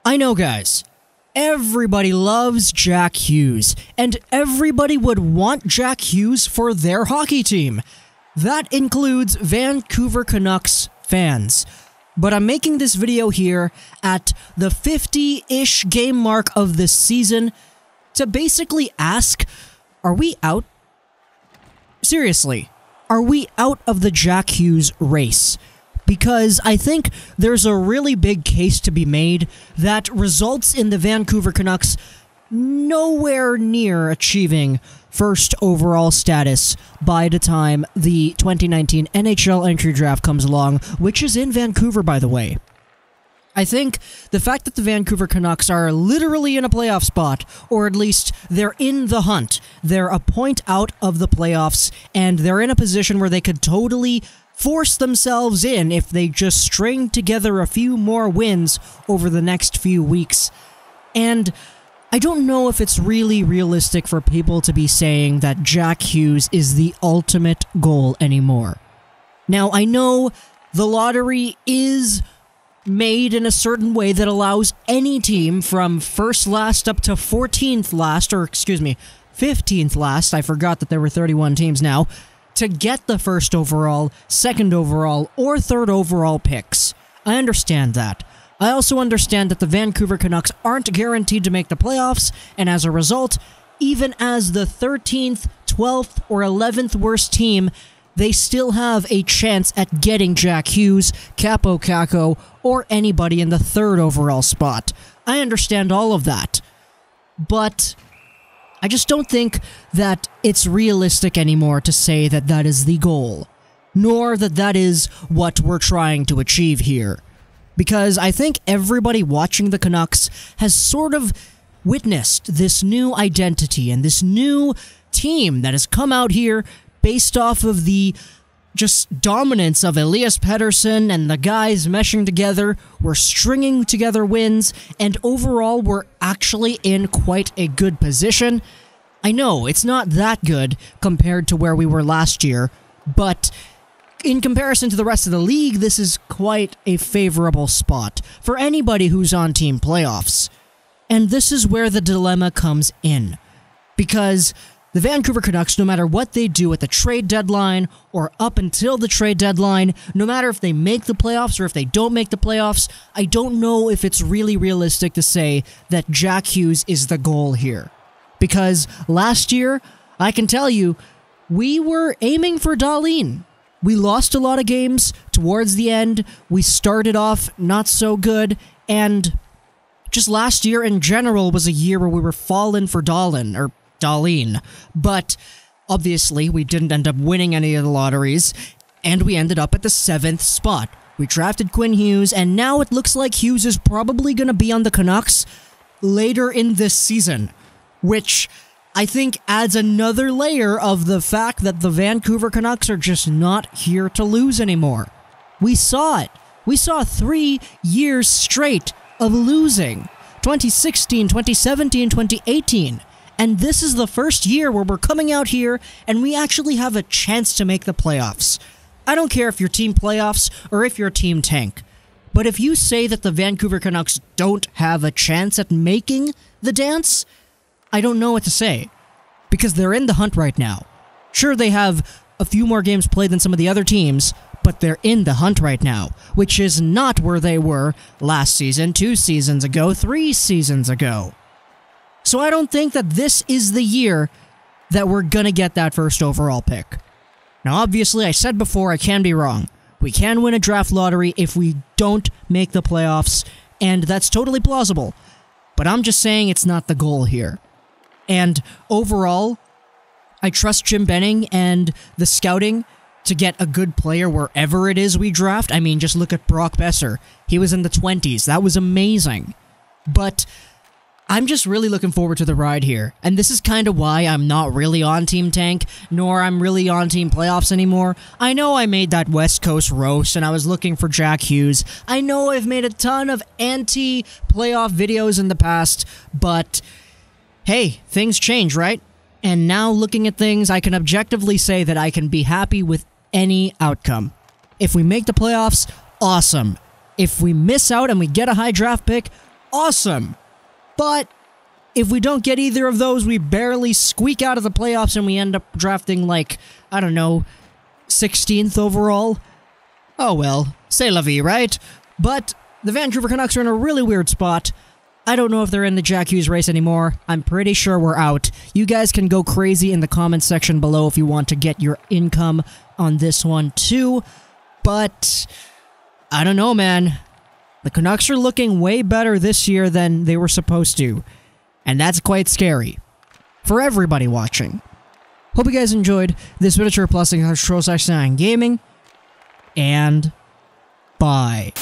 I know, guys. Everybody loves Jack Hughes, and everybody would want Jack Hughes for their hockey team. That includes Vancouver Canucks fans. But I'm making this video here at the 50-ish game mark of this season to basically ask, are we out? Seriously, are we out of the Jack Hughes race? Because I think there's a really big case to be made that results in the Vancouver Canucks nowhere near achieving first overall status by the time the 2019 NHL Entry Draft comes along, which is in Vancouver, by the way. I think the fact that the Vancouver Canucks are literally in a playoff spot, or at least they're in the hunt, they're a point out of the playoffs, and they're in a position where they could totally force themselves in if they just string together a few more wins over the next few weeks. And I don't know if it's really realistic for people to be saying that Jack Hughes is the ultimate goal anymore. Now, I know the lottery is made in a certain way that allows any team from first last up to 14th last, or excuse me, 15th last, I forgot that there were 31 teams now, to get the first overall, second overall, or third overall picks. I understand that. I also understand that the Vancouver Canucks aren't guaranteed to make the playoffs, and as a result, even as the 13th, 12th, or 11th worst team, they still have a chance at getting Jack Hughes, Capo Caco, or anybody in the third overall spot. I understand all of that. But I just don't think that it's realistic anymore to say that that is the goal, nor that that is what we're trying to achieve here. Because I think everybody watching the Canucks has sort of witnessed this new identity and this new team that has come out here based off of the just dominance of Elias Pettersson and the guys meshing together. We're stringing together wins, and overall we're actually in quite a good position. I know it's not that good compared to where we were last year, but in comparison to the rest of the league, this is quite a favorable spot for anybody who's on team playoffs. And this is where the dilemma comes in. Because the Vancouver Canucks, no matter what they do at the trade deadline or up until the trade deadline, no matter if they make the playoffs or if they don't make the playoffs, I don't know if it's really realistic to say that Jack Hughes is the goal here. Because last year, I can tell you, we were aiming for Dahlin. We lost a lot of games towards the end. We started off not so good, and just last year in general was a year where we were falling for Dahlin. But obviously we didn't end up winning any of the lotteries, and we ended up at the 7th spot. We drafted Quinn Hughes, and now it looks like Hughes is probably going to be on the Canucks later in this season, which I think adds another layer of the fact that the Vancouver Canucks are just not here to lose anymore. We saw it. We saw 3 years straight of losing. 2016, 2017, 2018. And this is the first year where we're coming out here and we actually have a chance to make the playoffs. I don't care if you're team playoffs or if you're team tank. But if you say that the Vancouver Canucks don't have a chance at making the dance, I don't know what to say, because they're in the hunt right now. Sure, they have a few more games played than some of the other teams, but they're in the hunt right now, which is not where they were last season, 2 seasons ago, 3 seasons ago. So I don't think that this is the year that we're gonna get that first overall pick. Now obviously, I said before, I can be wrong. We can win a draft lottery if we don't make the playoffs, and that's totally plausible. But I'm just saying it's not the goal here. And overall, I trust Jim Benning and the scouting to get a good player wherever it is we draft. I mean, just look at Brock Besser. He was in the 20s. That was amazing. But I'm just really looking forward to the ride here. And this is kind of why I'm not really on Team Tank, nor I'm really on Team Playoffs anymore. I know I made that West Coast roast and I was looking for Jack Hughes. I know I've made a ton of anti-playoff videos in the past, but hey, things change, right? And now looking at things, I can objectively say that I can be happy with any outcome. If we make the playoffs, awesome. If we miss out and we get a high draft pick, awesome. But if we don't get either of those, we barely squeak out of the playoffs and we end up drafting like, I don't know, 16th overall. Oh well, c'est la vie, right? But the Vancouver Canucks are in a really weird spot. I don't know if they're in the Jack Hughes race anymore. I'm pretty sure we're out. You guys can go crazy in the comments section below if you want to get your income on this one too. But I don't know, man. The Canucks are looking way better this year than they were supposed to. And that's quite scary. For everybody watching. Hope you guys enjoyed this miniature plus Control/9 gaming. And bye.